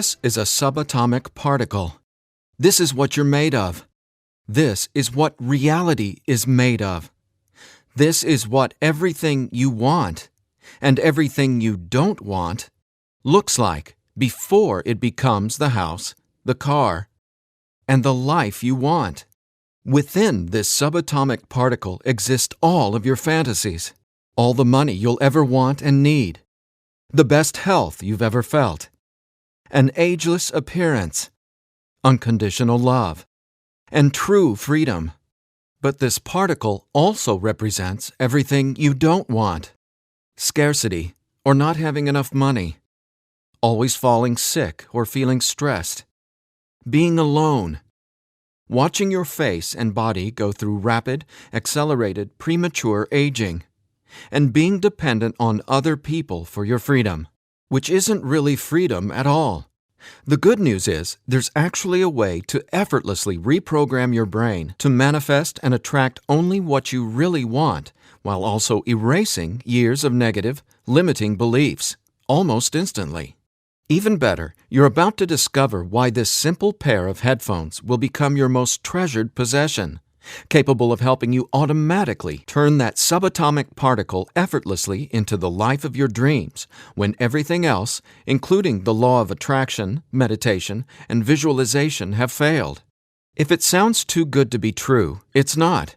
This is a subatomic particle. This is what you're made of. This is what reality is made of. This is what everything you want and everything you don't want looks like before it becomes the house, the car, and the life you want. Within this subatomic particle exist all of your fantasies, all the money you'll ever want and need, the best health you've ever felt, an ageless appearance, unconditional love, and true freedom. But this particle also represents everything you don't want: scarcity or not having enough money, always falling sick or feeling stressed, being alone, watching your face and body go through rapid, accelerated, premature aging, and being dependent on other people for your freedom, which isn't really freedom at all. The good news is there's actually a way to effortlessly reprogram your brain to manifest and attract only what you really want, while also erasing years of negative, limiting beliefs, almost instantly. Even better, you're about to discover why this simple pair of headphones will become your most treasured possession, capable of helping you automatically turn that subatomic particle effortlessly into the life of your dreams when everything else, including the law of attraction, meditation, and visualization, have failed. If it sounds too good to be true, it's not.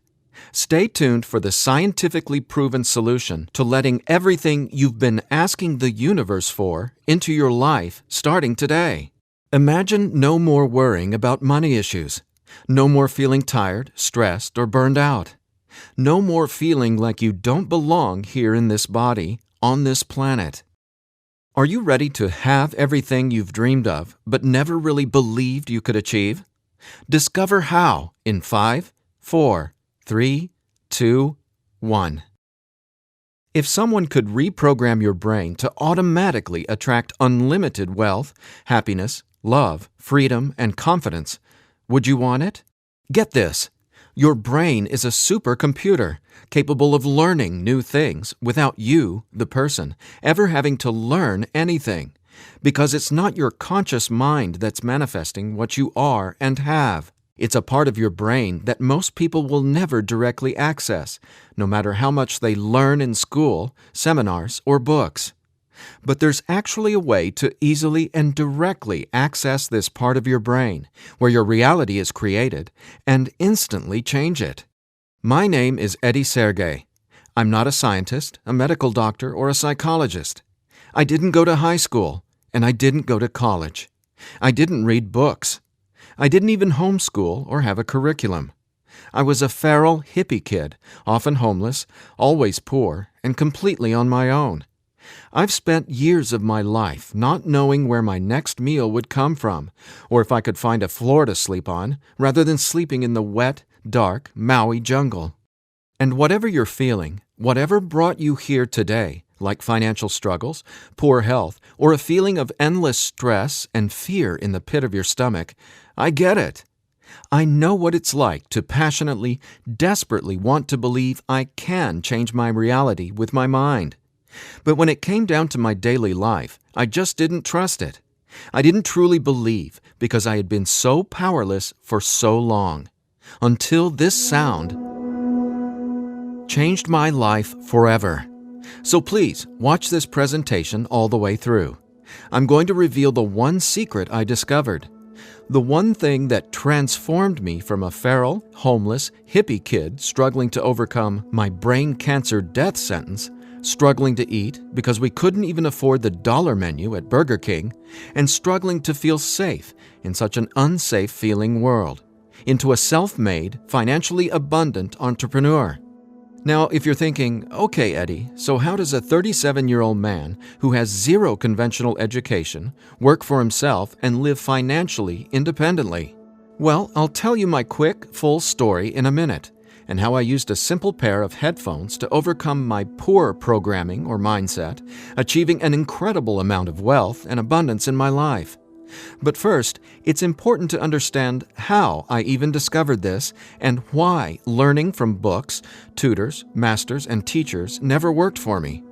Stay tuned for the scientifically proven solution to letting everything you've been asking the universe for into your life starting today. Imagine no more worrying about money issues. No more feeling tired, stressed, or burned out. No more feeling like you don't belong here in this body, on this planet. Are you ready to have everything you've dreamed of but never really believed you could achieve? Discover how in 5, 4, 3, 2, 1. If someone could reprogram your brain to automatically attract unlimited wealth, happiness, love, freedom, and confidence, would you want it? Get this. Your brain is a supercomputer capable of learning new things without you, the person, ever having to learn anything, because it's not your conscious mind that's manifesting what you are and have. It's a part of your brain that most people will never directly access, no matter how much they learn in school, seminars, or books. But there's actually a way to easily and directly access this part of your brain, where your reality is created, and instantly change it. My name is Eddie Sergey. I'm not a scientist, a medical doctor, or a psychologist. I didn't go to high school, and I didn't go to college. I didn't read books. I didn't even homeschool or have a curriculum. I was a feral hippie kid, often homeless, always poor, and completely on my own. I've spent years of my life not knowing where my next meal would come from, or if I could find a floor to sleep on, rather than sleeping in the wet, dark Maui jungle. And whatever you're feeling, whatever brought you here today, like financial struggles, poor health, or a feeling of endless stress and fear in the pit of your stomach, I get it. I know what it's like to passionately, desperately want to believe I can change my reality with my mind. But when it came down to my daily life, I just didn't trust it. I didn't truly believe because I had been so powerless for so long. Until this sound changed my life forever. So please, watch this presentation all the way through. I'm going to reveal the one secret I discovered. The one thing that transformed me from a feral, homeless, hippie kid struggling to overcome my brain cancer death sentence, struggling to eat because we couldn't even afford the dollar menu at Burger King, and struggling to feel safe in such an unsafe-feeling world, into a self-made, financially abundant entrepreneur. Now, if you're thinking, okay, Eddie, so how does a 37-year-old man who has zero conventional education work for himself and live financially independently? Well, I'll tell you my quick, full story in a minute, and how I used a simple pair of headphones to overcome my poor programming or mindset, achieving an incredible amount of wealth and abundance in my life. But first, it's important to understand how I even discovered this and why learning from books, tutors, masters, and teachers never worked for me.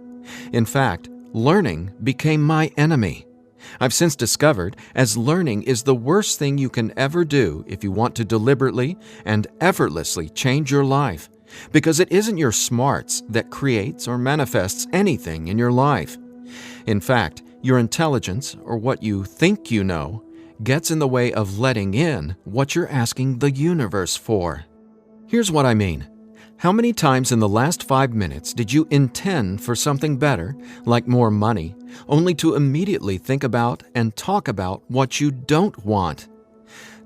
In fact, learning became my enemy. I've since discovered as learning is the worst thing you can ever do if you want to deliberately and effortlessly change your life, because it isn't your smarts that creates or manifests anything in your life. In fact, your intelligence, or what you think you know, gets in the way of letting in what you're asking the universe for. Here's what I mean. How many times in the last 5 minutes did you intend for something better, like more money, only to immediately think about and talk about what you don't want?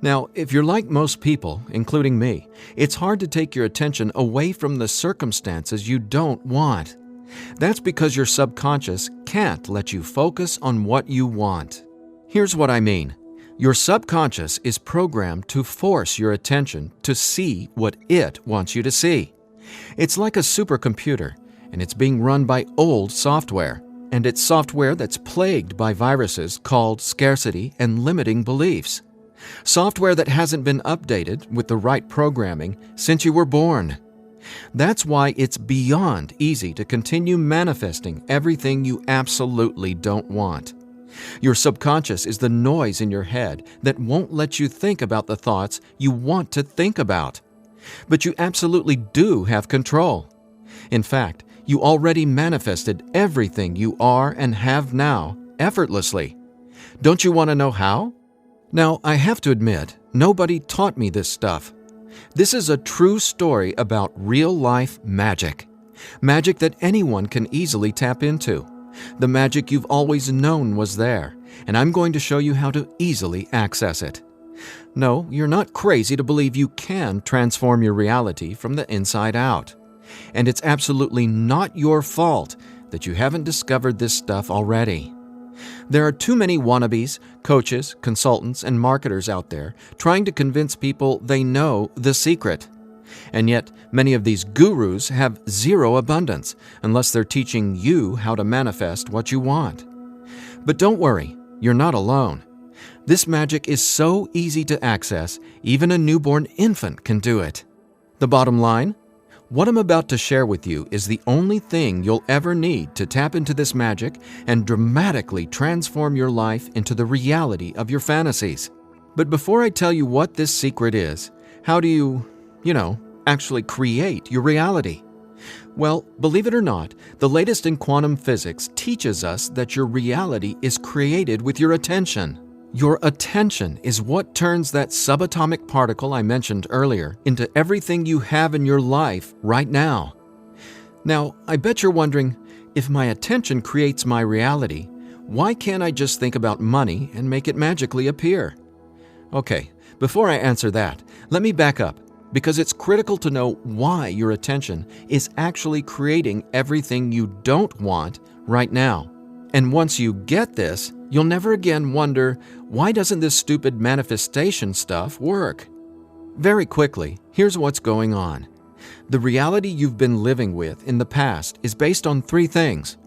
Now, if you're like most people, including me, it's hard to take your attention away from the circumstances you don't want. That's because your subconscious can't let you focus on what you want. Here's what I mean. Your subconscious is programmed to force your attention to see what it wants you to see. It's like a supercomputer, and it's being run by old software, and it's software that's plagued by viruses called scarcity and limiting beliefs. Software that hasn't been updated with the right programming since you were born. That's why it's beyond easy to continue manifesting everything you absolutely don't want. Your subconscious is the noise in your head that won't let you think about the thoughts you want to think about. But you absolutely do have control. In fact, you already manifested everything you are and have now effortlessly. Don't you want to know how? Now, I have to admit, nobody taught me this stuff. This is a true story about real-life magic. Magic that anyone can easily tap into. The magic you've always known was there, and I'm going to show you how to easily access it. No, you're not crazy to believe you can transform your reality from the inside out. And it's absolutely not your fault that you haven't discovered this stuff already. There are too many wannabes, coaches, consultants, and marketers out there trying to convince people they know the secret. And yet, many of these gurus have zero abundance unless they're teaching you how to manifest what you want. But don't worry, you're not alone. This magic is so easy to access, even a newborn infant can do it. The bottom line? What I'm about to share with you is the only thing you'll ever need to tap into this magic and dramatically transform your life into the reality of your fantasies. But before I tell you what this secret is, how do you actually create your reality? Well, believe it or not, the latest in quantum physics teaches us that your reality is created with your attention. Your attention is what turns that subatomic particle I mentioned earlier into everything you have in your life right now. Now, I bet you're wondering, if my attention creates my reality, why can't I just think about money and make it magically appear? Okay, before I answer that, let me back up, because it's critical to know why your attention is actually creating everything you don't want right now. And once you get this, you'll never again wonder, why doesn't this stupid manifestation stuff work? Very quickly, here's what's going on. The reality you've been living with in the past is based on 3 things.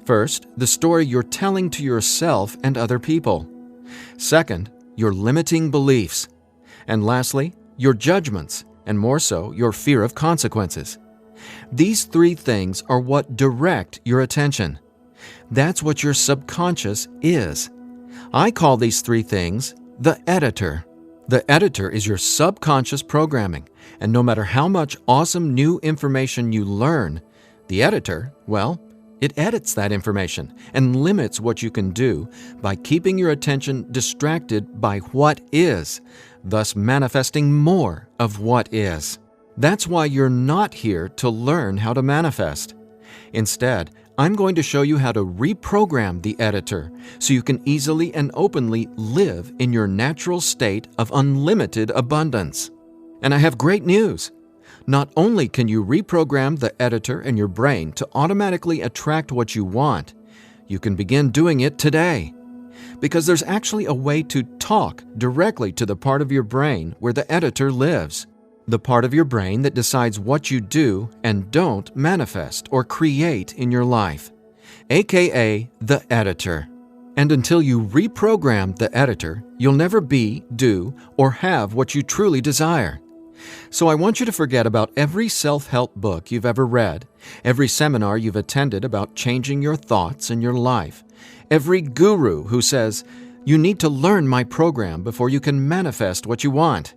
First, the story you're telling to yourself and other people. Second, your limiting beliefs. And lastly, your judgments, and more so, your fear of consequences. These 3 things are what direct your attention. That's what your subconscious is. I call these 3 things the editor. The editor is your subconscious programming, and no matter how much awesome new information you learn, the editor, well, it edits that information and limits what you can do by keeping your attention distracted by what is, thus manifesting more of what is. That's why you're not here to learn how to manifest. Instead, I'm going to show you how to reprogram the editor so you can easily and openly live in your natural state of unlimited abundance. And I have great news. Not only can you reprogram the editor in your brain to automatically attract what you want, you can begin doing it today. Because there's actually a way to talk directly to the part of your brain where the editor lives. The part of your brain that decides what you do and don't manifest or create in your life, aka the editor. And until you reprogram the editor, you'll never be, do, or have what you truly desire. So I want you to forget about every self-help book you've ever read, every seminar you've attended about changing your thoughts and your life, Every guru who says, "You need to learn my program before you can manifest what you want."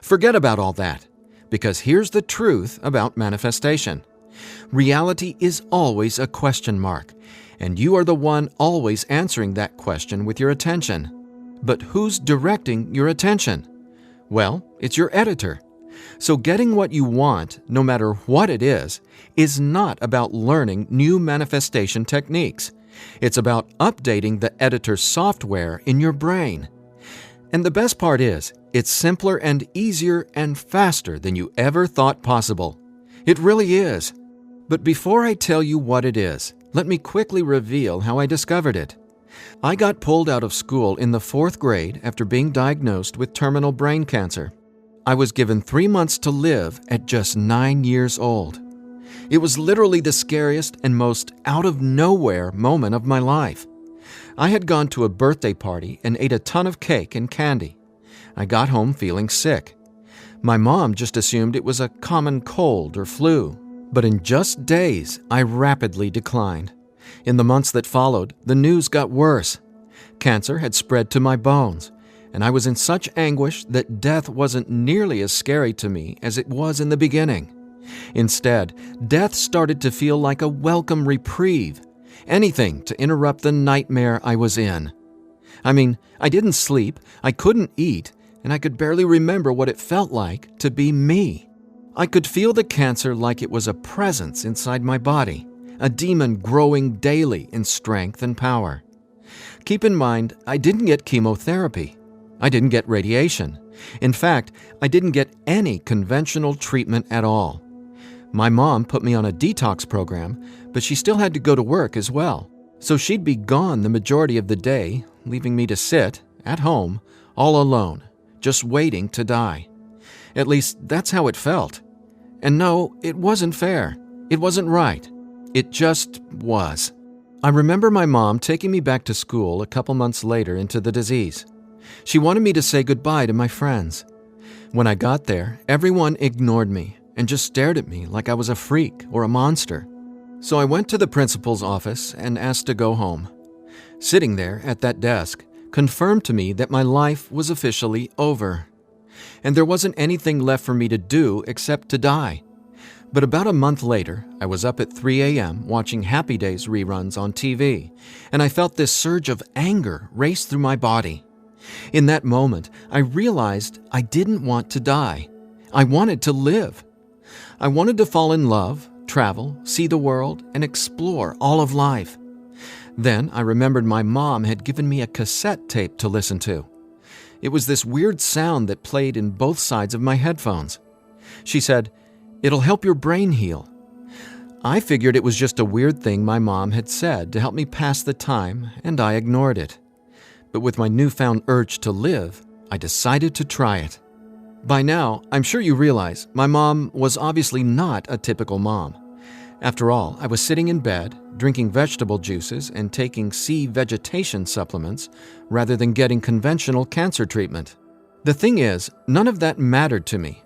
Forget about all that, because here's the truth about manifestation. Reality is always a question mark, and you are the one always answering that question with your attention. But who's directing your attention? Well, it's your editor. So getting what you want, no matter what it is not about learning new manifestation techniques. It's about updating the editor's software in your brain. And the best part is, it's simpler and easier and faster than you ever thought possible. It really is. But before I tell you what it is, let me quickly reveal how I discovered it. I got pulled out of school in the 4th grade after being diagnosed with terminal brain cancer. I was given 3 months to live at just 9 years old. It was literally the scariest and most out-of-nowhere moment of my life. I had gone to a birthday party and ate a ton of cake and candy. I got home feeling sick. My mom just assumed it was a common cold or flu. But in just days, I rapidly declined. In the months that followed, the news got worse. Cancer had spread to my bones, and I was in such anguish that death wasn't nearly as scary to me as it was in the beginning. Instead, death started to feel like a welcome reprieve, anything to interrupt the nightmare I was in. I mean, I didn't sleep, I couldn't eat, and I could barely remember what it felt like to be me. I could feel the cancer like it was a presence inside my body, a demon growing daily in strength and power. Keep in mind, I didn't get chemotherapy. I didn't get radiation. In fact, I didn't get any conventional treatment at all. My mom put me on a detox program, but she still had to go to work as well. So she'd be gone the majority of the day, leaving me to sit, at home, all alone, just waiting to die. At least, that's how it felt. And no, it wasn't fair. It wasn't right. It just was. I remember my mom taking me back to school a couple months later into the disease. She wanted me to say goodbye to my friends. When I got there, everyone ignored me and just stared at me like I was a freak or a monster. So I went to the principal's office and asked to go home. Sitting there at that desk confirmed to me that my life was officially over. And there wasn't anything left for me to do except to die. But about a month later, I was up at 3 a.m. watching Happy Days reruns on TV, and I felt this surge of anger race through my body. In that moment, I realized I didn't want to die. I wanted to live. I wanted to fall in love, travel, see the world, and explore all of life. Then I remembered my mom had given me a cassette tape to listen to. It was this weird sound that played in both sides of my headphones. She said, "It'll help your brain heal." I figured it was just a weird thing my mom had said to help me pass the time, and I ignored it. But with my newfound urge to live, I decided to try it. By now, I'm sure you realize my mom was obviously not a typical mom. After all, I was sitting in bed, drinking vegetable juices and taking sea vegetation supplements rather than getting conventional cancer treatment. The thing is, none of that mattered to me.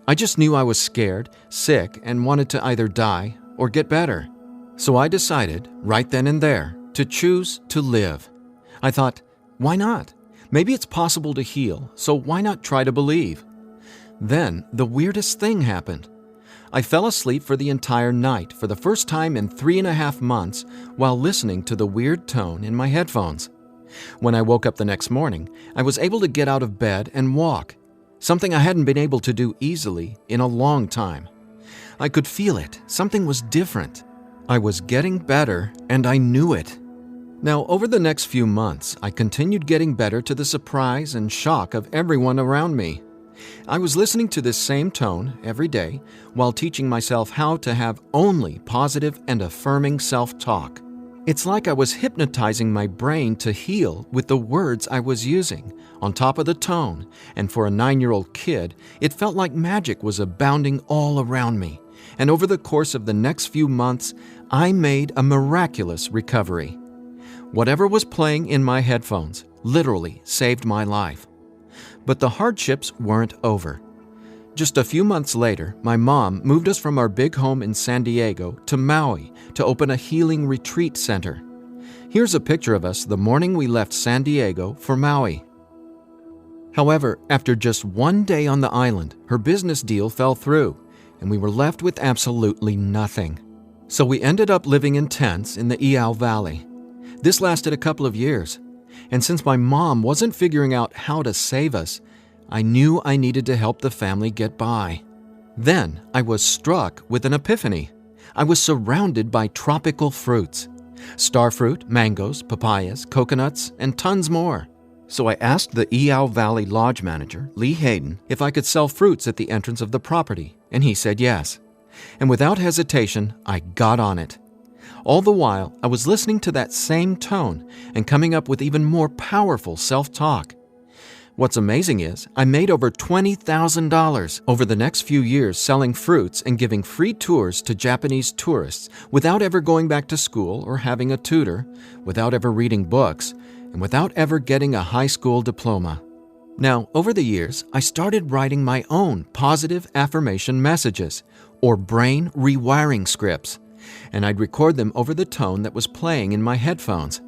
I just knew I was scared, sick, and wanted to either die or get better. So I decided, right then and there, to choose to live. I thought, why not? Maybe it's possible to heal, so why not try to believe? Then, the weirdest thing happened. I fell asleep for the entire night for the first time in 3.5 months while listening to the weird tone in my headphones. When I woke up the next morning, I was able to get out of bed and walk, something I hadn't been able to do easily in a long time. I could feel it. Something was different. I was getting better, and I knew it. Now, over the next few months, I continued getting better to the surprise and shock of everyone around me. I was listening to this same tone every day while teaching myself how to have only positive and affirming self-talk. It's like I was hypnotizing my brain to heal with the words I was using, on top of the tone, and for a 9-year-old kid, it felt like magic was abounding all around me. And over the course of the next few months, I made a miraculous recovery. Whatever was playing in my headphones literally saved my life. But the hardships weren't over. Just a few months later, my mom moved us from our big home in San Diego to Maui to open a healing retreat center. Here's a picture of us the morning we left San Diego for Maui. However, after just one day on the island, her business deal fell through, and we were left with absolutely nothing. So we ended up living in tents in the Iao Valley. This lasted a couple of years, and since my mom wasn't figuring out how to save us, I knew I needed to help the family get by. Then I was struck with an epiphany. I was surrounded by tropical fruits: starfruit, mangoes, papayas, coconuts, and tons more. So I asked the Iao Valley Lodge manager, Lee Hayden, if I could sell fruits at the entrance of the property, and he said yes. And without hesitation, I got on it. All the while, I was listening to that same tone and coming up with even more powerful self-talk. What's amazing is I made over $20,000 over the next few years selling fruits and giving free tours to Japanese tourists without ever going back to school or having a tutor, without ever reading books, and without ever getting a high school diploma. Now, over the years, I started writing my own positive affirmation messages, or brain rewiring scripts, and I'd record them over the tone that was playing in my headphones.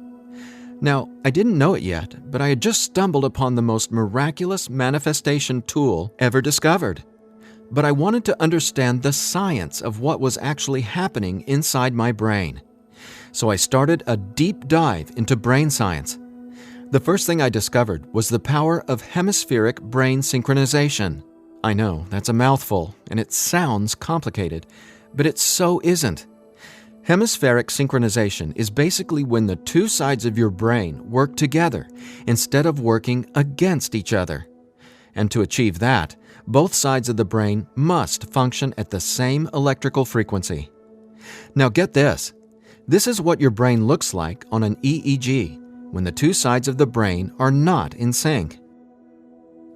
Now, I didn't know it yet, but I had just stumbled upon the most miraculous manifestation tool ever discovered. But I wanted to understand the science of what was actually happening inside my brain. So I started a deep dive into brain science. The first thing I discovered was the power of hemispheric brain synchronization. I know, that's a mouthful, and it sounds complicated, but it so isn't. Hemispheric synchronization is basically when the two sides of your brain work together instead of working against each other. And to achieve that, both sides of the brain must function at the same electrical frequency. Now get this. This is what your brain looks like on an EEG when the two sides of the brain are not in sync.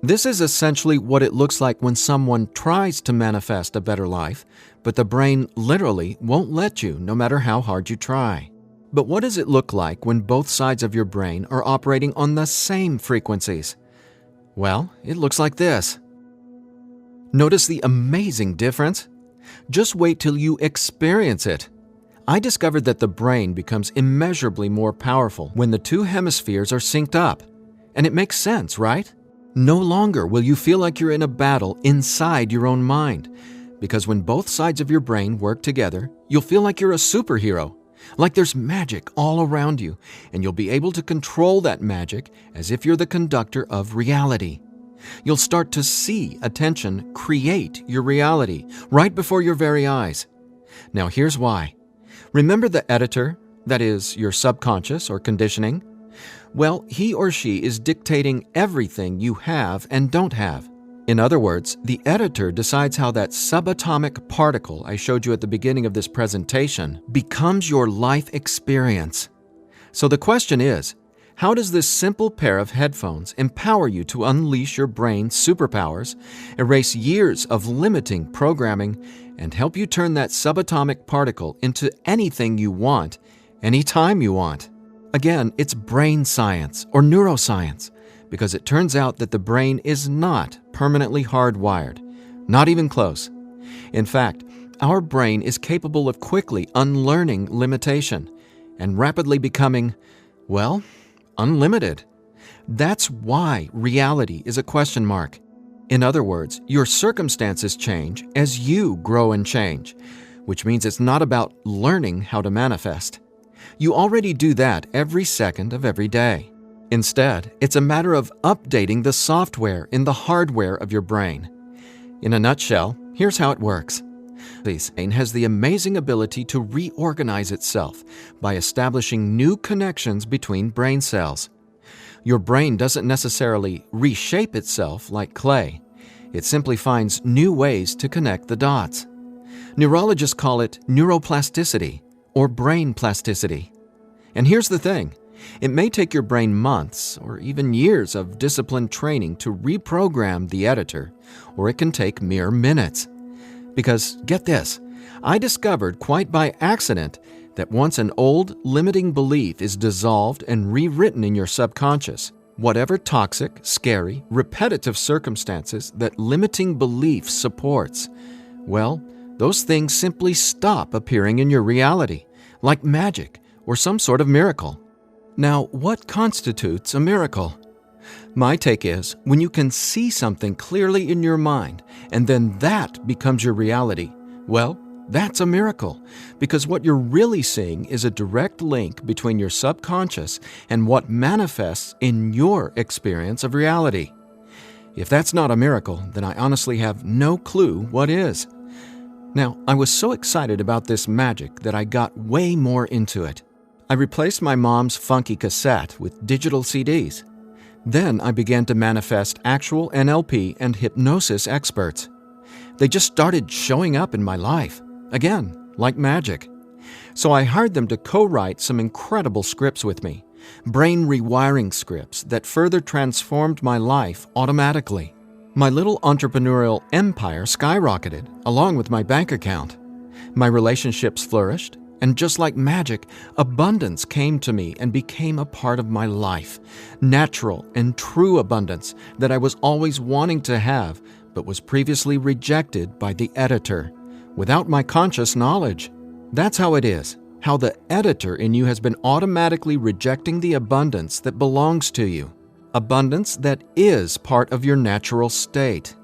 This is essentially what it looks like when someone tries to manifest a better life, but the brain literally won't let you no matter how hard you try. But what does it look like when both sides of your brain are operating on the same frequencies? Well, it looks like this. Notice the amazing difference? Just wait till you experience it. I discovered that the brain becomes immeasurably more powerful when the two hemispheres are synced up. And it makes sense, right? No longer will you feel like you're in a battle inside your own mind, because when both sides of your brain work together, you'll feel like you're a superhero, like there's magic all around you, and you'll be able to control that magic as if you're the conductor of reality. You'll start to see attention create your reality right before your very eyes. Now here's why. Remember the editor, that is, your subconscious or conditioning? Well, he or she is dictating everything you have and don't have. In other words, the editor decides how that subatomic particle I showed you at the beginning of this presentation becomes your life experience. So the question is, how does this simple pair of headphones empower you to unleash your brain's superpowers, erase years of limiting programming, and help you turn that subatomic particle into anything you want, anytime you want? Again, it's brain science or neuroscience, because it turns out that the brain is not permanently hardwired, not even close. In fact, our brain is capable of quickly unlearning limitation and rapidly becoming, well, unlimited. That's why reality is a question mark. In other words, your circumstances change as you grow and change, which means it's not about learning how to manifest. You already do that every second of every day. Instead, it's a matter of updating the software in the hardware of your brain. In a nutshell, here's how it works. The brain has the amazing ability to reorganize itself by establishing new connections between brain cells. Your brain doesn't necessarily reshape itself like clay. It simply finds new ways to connect the dots. Neurologists call it neuroplasticity or brain plasticity. And here's the thing. It may take your brain months or even years of disciplined training to reprogram the editor, or it can take mere minutes. Because, get this, I discovered quite by accident that once an old, limiting belief is dissolved and rewritten in your subconscious, whatever toxic, scary, repetitive circumstances that limiting belief supports, well, those things simply stop appearing in your reality, like magic or some sort of miracle. Now, what constitutes a miracle? My take is when you can see something clearly in your mind and then that becomes your reality, well, that's a miracle, because what you're really seeing is a direct link between your subconscious and what manifests in your experience of reality. If that's not a miracle, then I honestly have no clue what is. Now, I was so excited about this magic that I got way more into it. I replaced my mom's funky cassette with digital CDs. Then I began to manifest actual NLP and hypnosis experts. They just started showing up in my life. Again, like magic. So I hired them to co-write some incredible scripts with me, brain rewiring scripts that further transformed my life automatically. My little entrepreneurial empire skyrocketed, along with my bank account. My relationships flourished, and just like magic, abundance came to me and became a part of my life. Natural and true abundance that I was always wanting to have, but was previously rejected by the editor, without my conscious knowledge. That's how it is, how the editor in you has been automatically rejecting the abundance that belongs to you, abundance that is part of your natural state.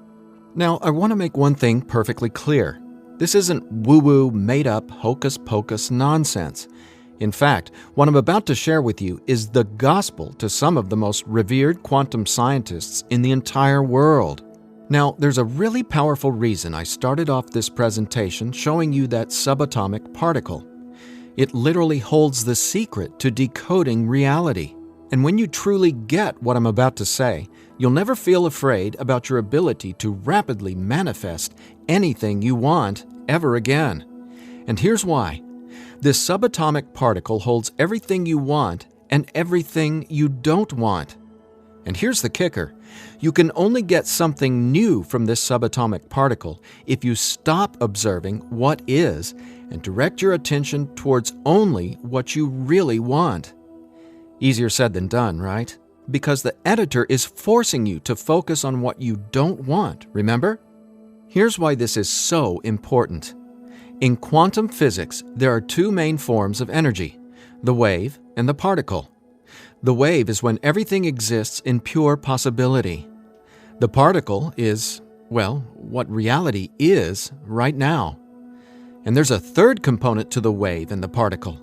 Now, I want to make one thing perfectly clear. This isn't woo-woo, made-up, hocus-pocus nonsense. In fact, what I'm about to share with you is the gospel to some of the most revered quantum scientists in the entire world. Now, there's a really powerful reason I started off this presentation showing you that subatomic particle. It literally holds the secret to decoding reality. And when you truly get what I'm about to say, you'll never feel afraid about your ability to rapidly manifest anything you want ever again. And here's why. This subatomic particle holds everything you want and everything you don't want. And here's the kicker. You can only get something new from this subatomic particle if you stop observing what is and direct your attention towards only what you really want. Easier said than done, right? Because the editor is forcing you to focus on what you don't want, remember? Here's why this is so important. In quantum physics, there are two main forms of energy, the wave and the particle. The wave is when everything exists in pure possibility. The particle is, well, what reality is right now. And there's a third component to the wave and the particle.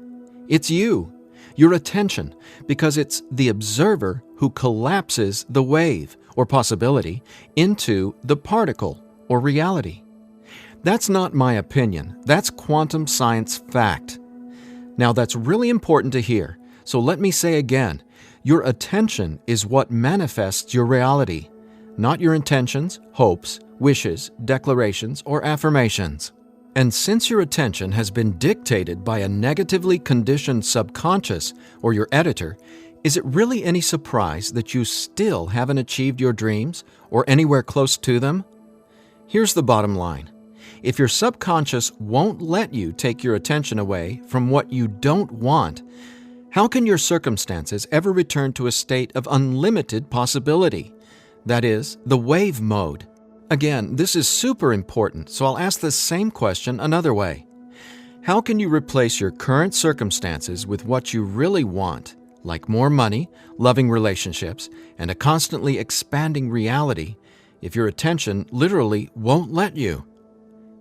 It's you, your attention, because it's the observer who collapses the wave, or possibility, into the particle, or reality. That's not my opinion. That's quantum science fact. Now, that's really important to hear. So let me say again, your attention is what manifests your reality, not your intentions, hopes, wishes, declarations, or affirmations. And since your attention has been dictated by a negatively conditioned subconscious or your editor, is it really any surprise that you still haven't achieved your dreams or anywhere close to them? Here's the bottom line. If your subconscious won't let you take your attention away from what you don't want, how can your circumstances ever return to a state of unlimited possibility? That is, the wave mode. Again, this is super important, so I'll ask the same question another way. How can you replace your current circumstances with what you really want, like more money, loving relationships, and a constantly expanding reality, if your attention literally won't let you?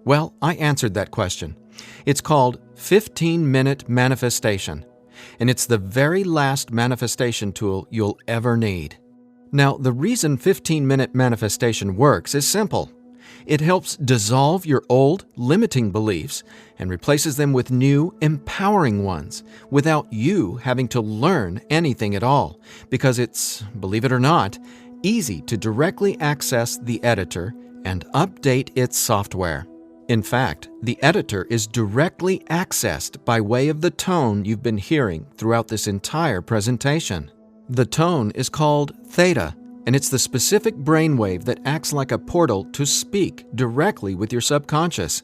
Well, I answered that question. It's called 15-minute manifestation, and it's the very last manifestation tool you'll ever need. Now, the reason 15-minute manifestation works is simple. It helps dissolve your old, limiting beliefs and replaces them with new, empowering ones without you having to learn anything at all, because it's, believe it or not, easy to directly access the editor and update its software. In fact, the editor is directly accessed by way of the tone you've been hearing throughout this entire presentation. The tone is called theta, and it's the specific brainwave that acts like a portal to speak directly with your subconscious.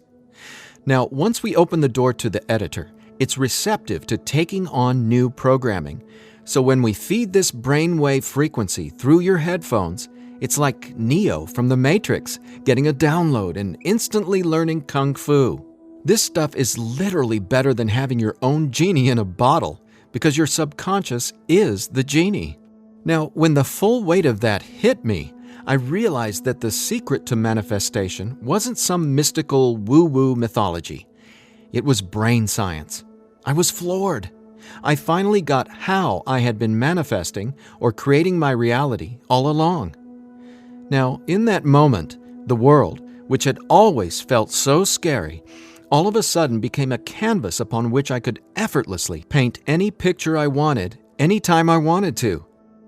Now, once we open the door to the editor, it's receptive to taking on new programming. So when we feed this brainwave frequency through your headphones, it's like Neo from the Matrix getting a download and instantly learning Kung Fu. This stuff is literally better than having your own genie in a bottle, because your subconscious is the genie. Now, when the full weight of that hit me, I realized that the secret to manifestation wasn't some mystical woo-woo mythology. It was brain science. I was floored. I finally got how I had been manifesting or creating my reality all along. Now, in that moment, the world, which had always felt so scary, all of a sudden became a canvas upon which I could effortlessly paint any picture I wanted, anytime I wanted to.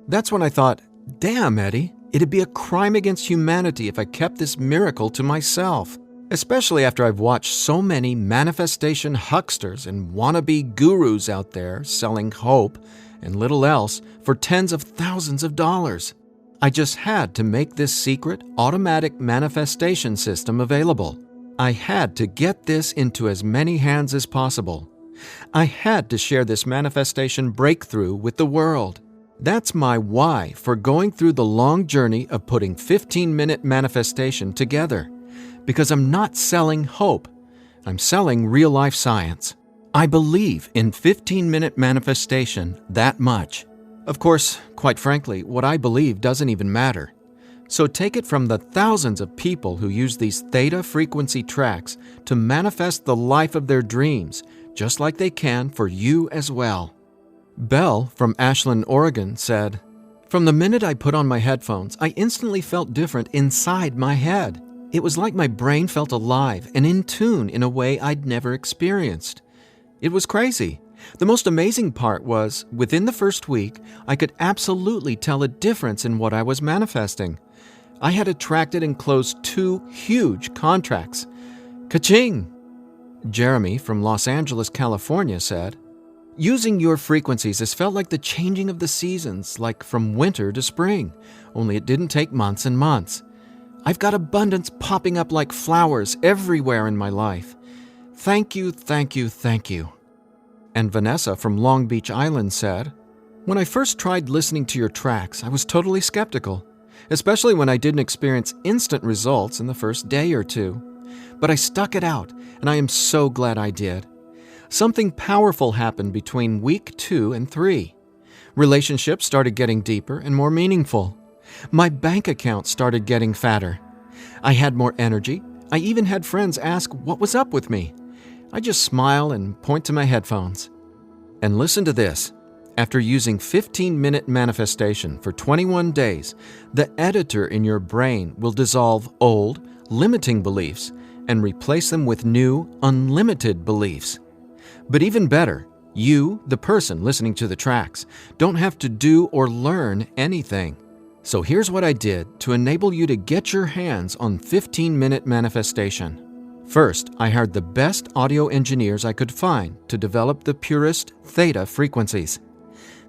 That's when I thought, damn, Eddie, it'd be a crime against humanity if I kept this miracle to myself. Especially after I've watched so many manifestation hucksters and wannabe gurus out there selling hope and little else for tens of thousands of dollars. I just had to make this secret, automatic manifestation system available. I had to get this into as many hands as possible. I had to share this manifestation breakthrough with the world. That's my why for going through the long journey of putting 15-minute manifestation together. Because I'm not selling hope. I'm selling real-life science. I believe in 15-minute manifestation that much. Of course, quite frankly, what I believe doesn't even matter. So take it from the thousands of people who use these theta frequency tracks to manifest the life of their dreams, just like they can for you as well. Belle from Ashland, Oregon said, "From the minute I put on my headphones, I instantly felt different inside my head. It was like my brain felt alive and in tune in a way I'd never experienced. It was crazy. The most amazing part was, within the first week, I could absolutely tell a difference in what I was manifesting. I had attracted and closed 2 huge contracts. Ka-ching!" Jeremy from Los Angeles, California said, "Using your frequencies has felt like the changing of the seasons, like from winter to spring, only it didn't take months and months. I've got abundance popping up like flowers everywhere in my life. Thank you, thank you, thank you." And Vanessa from Long Beach Island said, "When I first tried listening to your tracks, I was totally skeptical, especially when I didn't experience instant results in the first day or two. But I stuck it out, and I am so glad I did. Something powerful happened between week 2 and 3. Relationships started getting deeper and more meaningful. My bank account started getting fatter. I had more energy. I even had friends ask what was up with me. I just smile and point to my headphones. And listen to this. After using 15-minute manifestation for 21 days, the editor in your brain will dissolve old, limiting beliefs and replace them with new, unlimited beliefs. But even better, you, the person listening to the tracks, don't have to do or learn anything. So here's what I did to enable you to get your hands on 15-minute manifestation. First, I hired the best audio engineers I could find to develop the purest theta frequencies.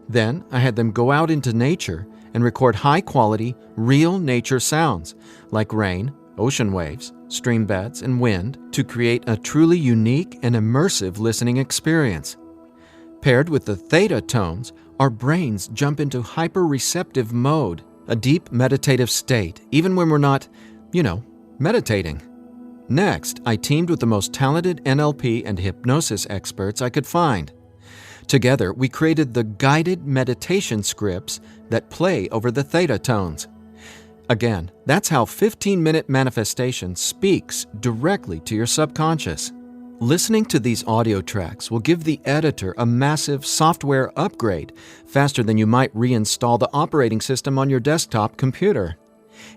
Then, I had them go out into nature and record high-quality, real nature sounds like rain, ocean waves, stream beds, and wind to create a truly unique and immersive listening experience. Paired with the theta tones, our brains jump into hyper-receptive mode, a deep meditative state, even when we're not, meditating. Next, I teamed with the most talented NLP and hypnosis experts I could find. Together, we created the guided meditation scripts that play over the theta tones. Again, that's how 15-minute manifestation speaks directly to your subconscious. Listening to these audio tracks will give the editor a massive software upgrade faster than you might reinstall the operating system on your desktop computer.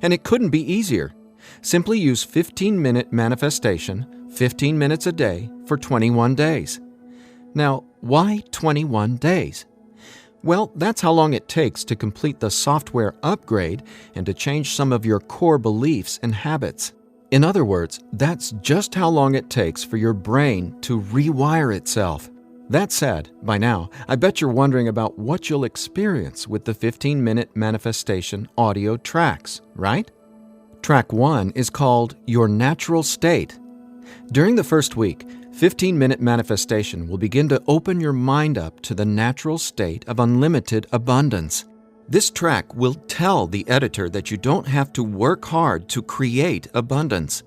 And it couldn't be easier. Simply use 15-minute manifestation, 15 minutes a day, for 21 days. Now, why 21 days? Well, that's how long it takes to complete the software upgrade and to change some of your core beliefs and habits. In other words, that's just how long it takes for your brain to rewire itself. That said, by now, I bet you're wondering about what you'll experience with the 15-minute manifestation audio tracks, right? Track 1 is called Your Natural State. During the first week, 15-minute manifestation will begin to open your mind up to the natural state of unlimited abundance. This track will tell the editor that you don't have to work hard to create abundance.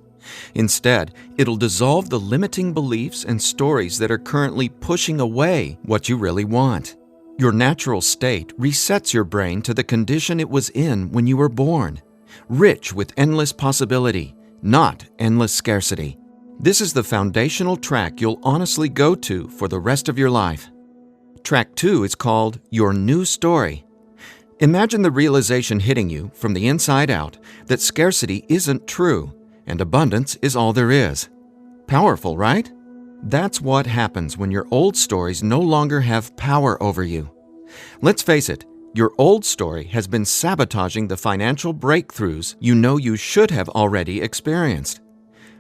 Instead, it'll dissolve the limiting beliefs and stories that are currently pushing away what you really want. Your natural state resets your brain to the condition it was in when you were born, rich with endless possibility, not endless scarcity. This is the foundational track you'll honestly go to for the rest of your life. Track 2 is called Your New Story. Imagine the realization hitting you from the inside out that scarcity isn't true and abundance is all there is. Powerful, right? That's what happens when your old stories no longer have power over you. Let's face it, your old story has been sabotaging the financial breakthroughs you know you should have already experienced.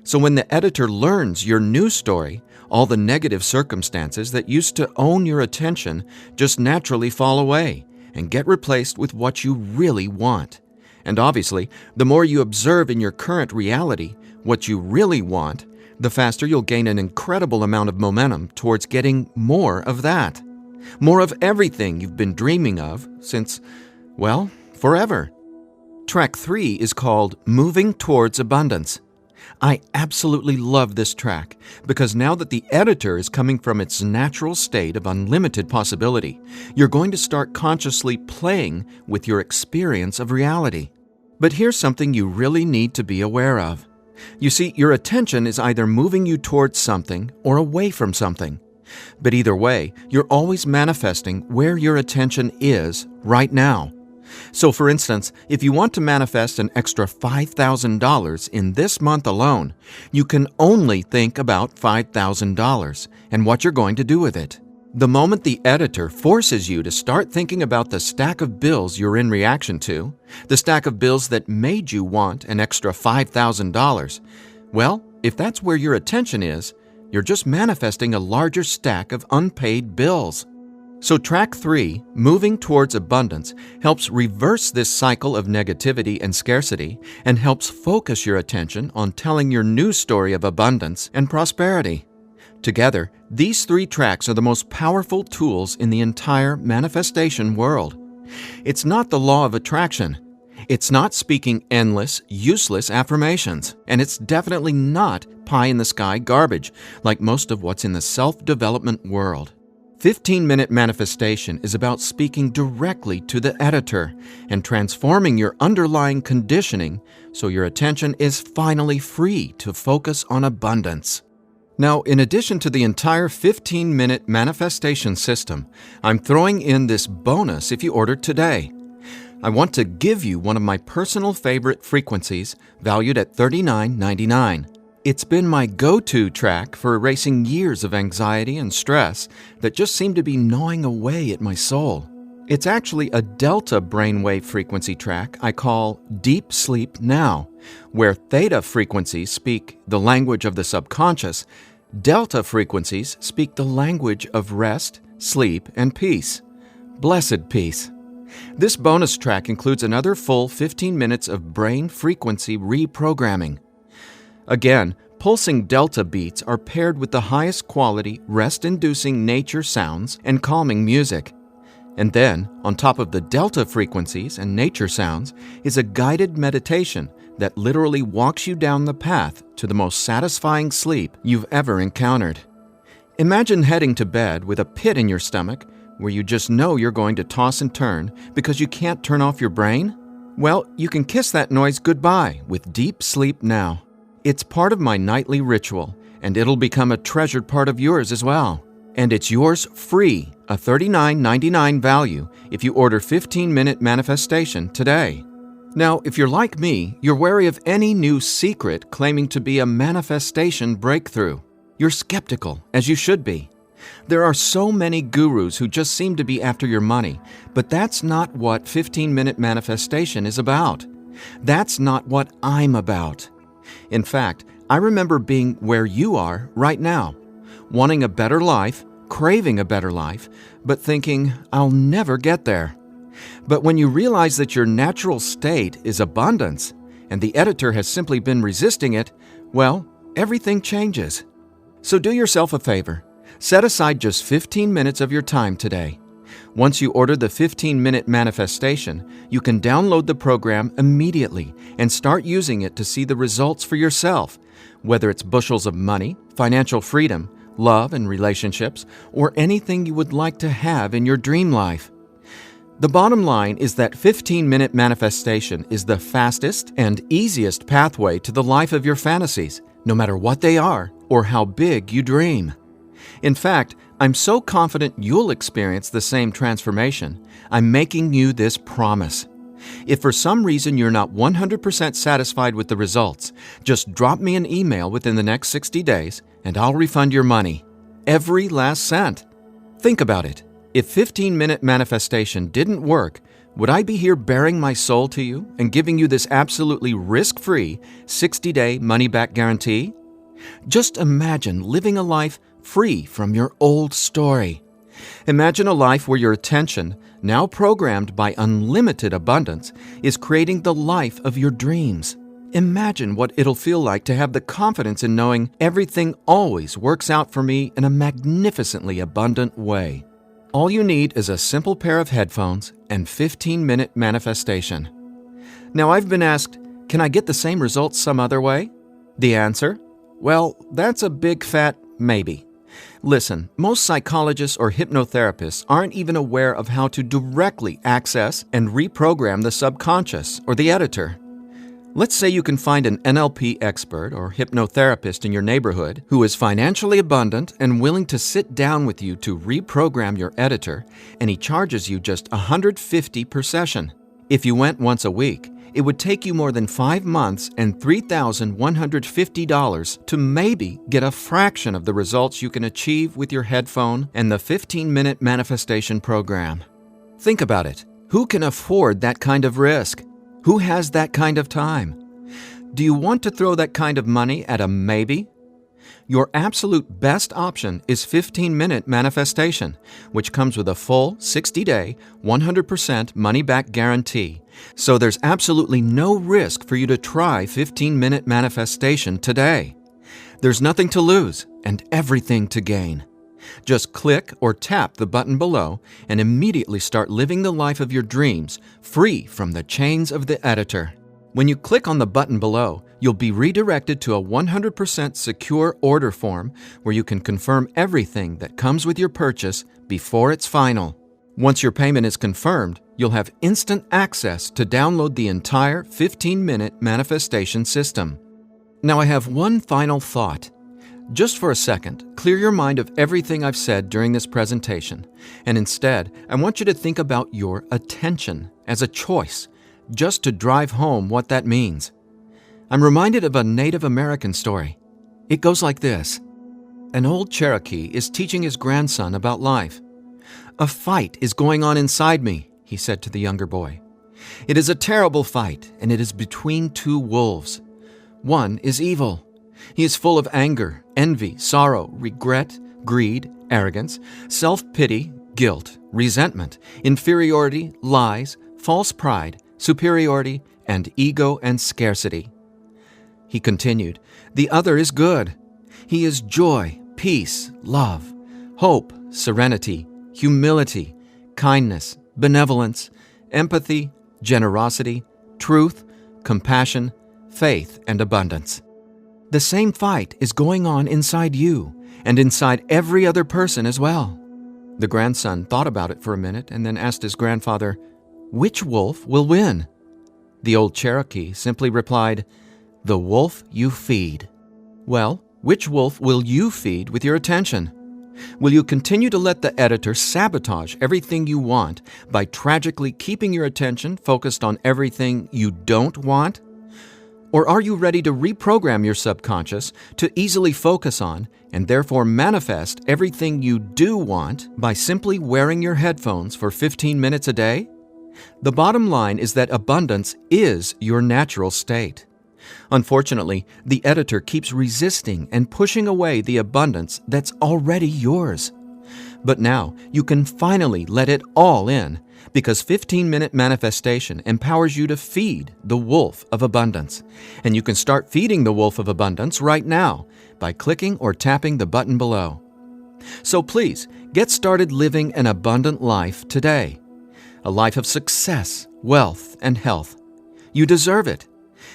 So when the editor learns your new story, all the negative circumstances that used to own your attention just naturally fall away and get replaced with what you really want. And obviously, the more you observe in your current reality what you really want, the faster you'll gain an incredible amount of momentum towards getting more of that. More of everything you've been dreaming of since, well, forever. Track 3 is called Moving Towards Abundance. I absolutely love this track because now that the editor is coming from its natural state of unlimited possibility, you're going to start consciously playing with your experience of reality. But here's something you really need to be aware of. You see, your attention is either moving you towards something or away from something. But either way, you're always manifesting where your attention is right now. So for instance, if you want to manifest an extra $5,000 in this month alone, you can only think about $5,000 and what you're going to do with it. The moment the editor forces you to start thinking about the stack of bills you're in reaction to, the stack of bills that made you want an extra $5,000, well, if that's where your attention is, you're just manifesting a larger stack of unpaid bills. So track 3, Moving Towards Abundance, helps reverse this cycle of negativity and scarcity and helps focus your attention on telling your new story of abundance and prosperity. Together, these 3 tracks are the most powerful tools in the entire manifestation world. It's not the law of attraction. It's not speaking endless, useless affirmations. And it's definitely not pie-in-the-sky garbage like most of what's in the self-development world. 15-minute manifestation is about speaking directly to the editor and transforming your underlying conditioning so your attention is finally free to focus on abundance. Now, in addition to the entire 15-minute manifestation system, I'm throwing in this bonus if you order today. I want to give you one of my personal favorite frequencies valued at $39.99. It's been my go-to track for erasing years of anxiety and stress that just seem to be gnawing away at my soul. It's actually a delta brainwave frequency track I call Deep Sleep Now, where theta frequencies speak the language of the subconscious, delta frequencies speak the language of rest, sleep, and peace. Blessed peace. This bonus track includes another full 15 minutes of brain frequency reprogramming. Again, pulsing delta beats are paired with the highest quality, rest-inducing nature sounds and calming music. And then, on top of the delta frequencies and nature sounds, is a guided meditation that literally walks you down the path to the most satisfying sleep you've ever encountered. Imagine heading to bed with a pit in your stomach where you just know you're going to toss and turn because you can't turn off your brain? Well, you can kiss that noise goodbye with Deep Sleep Now. It's part of my nightly ritual, and it'll become a treasured part of yours as well. And it's yours free, a $39.99 value, if you order 15-minute manifestation today. Now, if you're like me, you're wary of any new secret claiming to be a manifestation breakthrough. You're skeptical, as you should be. There are so many gurus who just seem to be after your money, but that's not what 15-minute manifestation is about. That's not what I'm about. In fact, I remember being where you are right now, wanting a better life, craving a better life, but thinking, I'll never get there. But when you realize that your natural state is abundance, and the editor has simply been resisting it, well, everything changes. So do yourself a favor. Set aside just 15 minutes of your time today. Once you order the 15-minute manifestation, you can download the program immediately and start using it to see the results for yourself, whether it's bushels of money, financial freedom, love and relationships, or anything you would like to have in your dream life. The bottom line is that 15-minute manifestation is the fastest and easiest pathway to the life of your fantasies, no matter what they are or how big you dream. In fact, I'm so confident you'll experience the same transformation, I'm making you this promise. If for some reason you're not 100% satisfied with the results, just drop me an email within the next 60 days and I'll refund your money. Every last cent. Think about it. If 15-minute manifestation didn't work, would I be here bearing my soul to you and giving you this absolutely risk-free 60-day money-back guarantee? Just imagine living a life free from your old story. Imagine a life where your attention, now programmed by unlimited abundance, is creating the life of your dreams. Imagine what it'll feel like to have the confidence in knowing everything always works out for me in a magnificently abundant way. All you need is a simple pair of headphones and 15-minute manifestation. Now, I've been asked, can I get the same results some other way? The answer? Well, that's a big fat maybe. Listen, most psychologists or hypnotherapists aren't even aware of how to directly access and reprogram the subconscious or the editor. Let's say you can find an NLP expert or hypnotherapist in your neighborhood who is financially abundant and willing to sit down with you to reprogram your editor, and he charges you just $150 per session. If you went once a week, it would take you more than 5 months and $3,150 to maybe get a fraction of the results you can achieve with your headphone and the 15-minute manifestation program. Think about it. Who can afford that kind of risk? Who has that kind of time? Do you want to throw that kind of money at a maybe? Your absolute best option is 15-minute manifestation, which comes with a full 60-day, 100% money-back guarantee. So there's absolutely no risk for you to try 15-minute manifestation today. There's nothing to lose and everything to gain. Just click or tap the button below and immediately start living the life of your dreams, free from the chains of the editor. When you click on the button below, you'll be redirected to a 100% secure order form where you can confirm everything that comes with your purchase before it's final. Once your payment is confirmed, you'll have instant access to download the entire 15-minute manifestation system. Now I have one final thought. Just for a second, clear your mind of everything I've said during this presentation, and instead, I want you to think about your attention as a choice, just to drive home what that means. I'm reminded of a Native American story. It goes like this. An old Cherokee is teaching his grandson about life. "A fight is going on inside me," he said to the younger boy. "It is a terrible fight, and it is between two wolves. One is evil. He is full of anger, envy, sorrow, regret, greed, arrogance, self-pity, guilt, resentment, inferiority, lies, false pride, superiority, and ego and scarcity." He continued, "The other is good. He is joy, peace, love, hope, serenity, humility, kindness, benevolence, empathy, generosity, truth, compassion, faith, and abundance." The same fight is going on inside you and inside every other person as well. The grandson thought about it for a minute and then asked his grandfather, "Which wolf will win?" The old Cherokee simply replied, "The wolf you feed." Well, which wolf will you feed with your attention? Will you continue to let the editor sabotage everything you want by tragically keeping your attention focused on everything you don't want? Or are you ready to reprogram your subconscious to easily focus on and therefore manifest everything you do want by simply wearing your headphones for 15 minutes a day? The bottom line is that abundance is your natural state. Unfortunately, the editor keeps resisting and pushing away the abundance that's already yours. But now you can finally let it all in, because 15-minute manifestation empowers you to feed the wolf of abundance. And you can start feeding the wolf of abundance right now by clicking or tapping the button below. So please, get started living an abundant life today. A life of success, wealth, and health. You deserve it.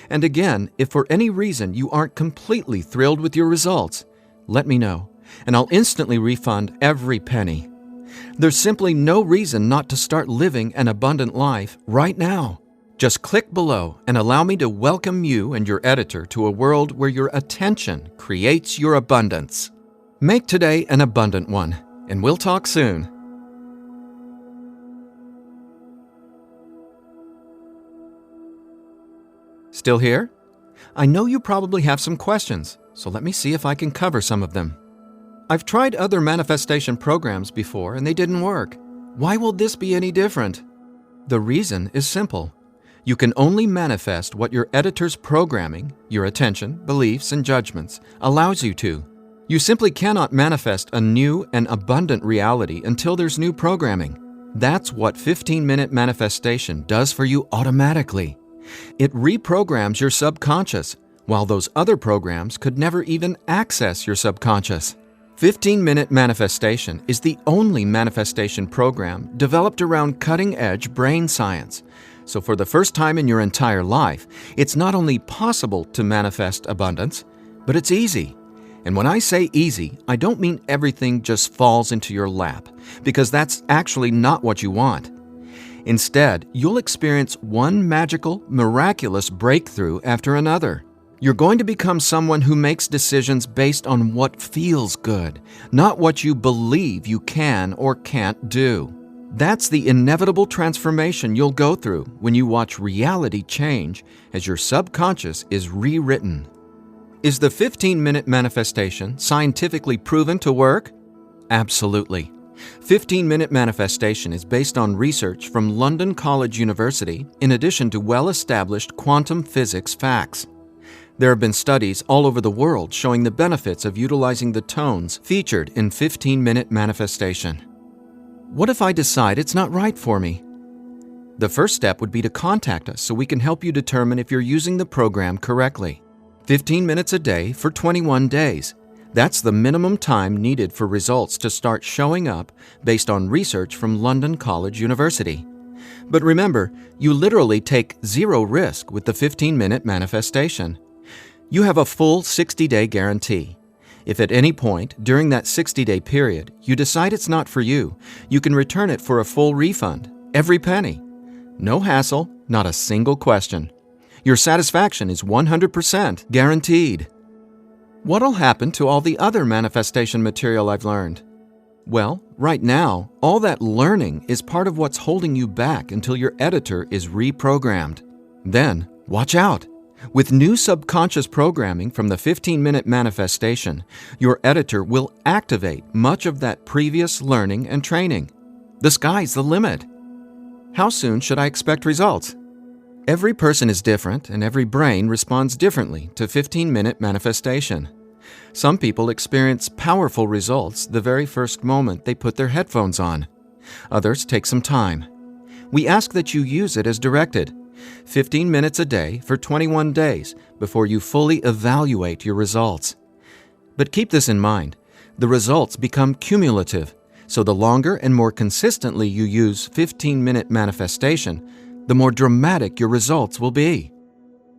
And again, if for any reason you aren't completely thrilled with your results, let me know, and I'll instantly refund every penny. There's simply no reason not to start living an abundant life right now. Just click below and allow me to welcome you and your editor to a world where your attention creates your abundance. Make today an abundant one, and we'll talk soon. Still here? I know you probably have some questions, so let me see if I can cover some of them. I've tried other manifestation programs before and they didn't work. Why will this be any different? The reason is simple. You can only manifest what your editor's programming, your attention, beliefs, and judgments allows you to. You simply cannot manifest a new and abundant reality until there's new programming. That's what 15-minute manifestation does for you automatically. It reprograms your subconscious, while those other programs could never even access your subconscious. 15-minute manifestation is the only manifestation program developed around cutting-edge brain science. So for the first time in your entire life, it's not only possible to manifest abundance, but it's easy. And when I say easy, I don't mean everything just falls into your lap, because that's actually not what you want. Instead, you'll experience one magical, miraculous breakthrough after another. You're going to become someone who makes decisions based on what feels good, not what you believe you can or can't do. That's the inevitable transformation you'll go through when you watch reality change as your subconscious is rewritten. Is the 15-minute manifestation scientifically proven to work? Absolutely. 15-minute manifestation is based on research from London College University in addition to well-established quantum physics facts. There have been studies all over the world showing the benefits of utilizing the tones featured in 15-minute manifestation. What if I decide it's not right for me? The first step would be to contact us so we can help you determine if you're using the program correctly. 15 minutes a day for 21 days. That's the minimum time needed for results to start showing up based on research from London College University. But remember, you literally take zero risk with the 15-minute manifestation. You have a full 60-day guarantee. If at any point during that 60-day period you decide it's not for you, you can return it for a full refund, every penny. No hassle, not a single question. Your satisfaction is 100% guaranteed. What'll happen to all the other manifestation material I've learned? Well, right now, all that learning is part of what's holding you back until your editor is reprogrammed. Then, watch out! With new subconscious programming from the 15-minute manifestation, your editor will activate much of that previous learning and training. The sky's the limit. How soon should I expect results? Every person is different and every brain responds differently to 15-minute manifestation. Some people experience powerful results the very first moment they put their headphones on. Others take some time. We ask that you use it as directed. 15 minutes a day for 21 days before you fully evaluate your results. But keep this in mind, the results become cumulative, so the longer and more consistently you use 15-minute manifestation, the more dramatic your results will be.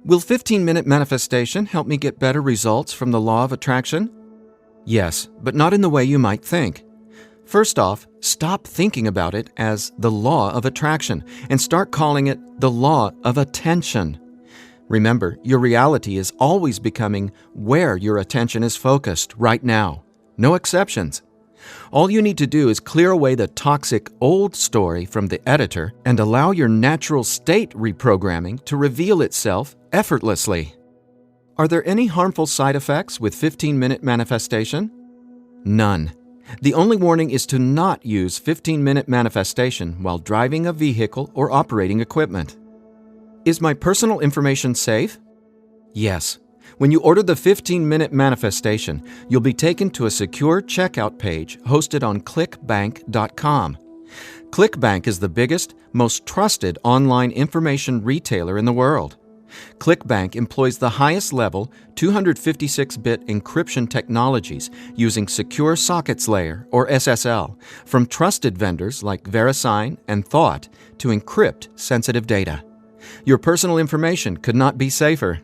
Will 15-minute manifestation help me get better results from the law of attraction? Yes, but not in the way you might think. First off, stop thinking about it as the law of attraction and start calling it the law of attention. Remember, your reality is always becoming where your attention is focused right now. No exceptions. All you need to do is clear away the toxic old story from the editor and allow your natural state reprogramming to reveal itself effortlessly. Are there any harmful side effects with 15-minute manifestation? None. The only warning is to not use 15-minute manifestation while driving a vehicle or operating equipment. Is my personal information safe? Yes. When you order the 15-minute manifestation, you'll be taken to a secure checkout page hosted on clickbank.com. ClickBank is the biggest, most trusted online information retailer in the world. ClickBank employs the highest level 256-bit encryption technologies using Secure Sockets Layer, or SSL, from trusted vendors like VeriSign and Thought to encrypt sensitive data. Your personal information could not be safer.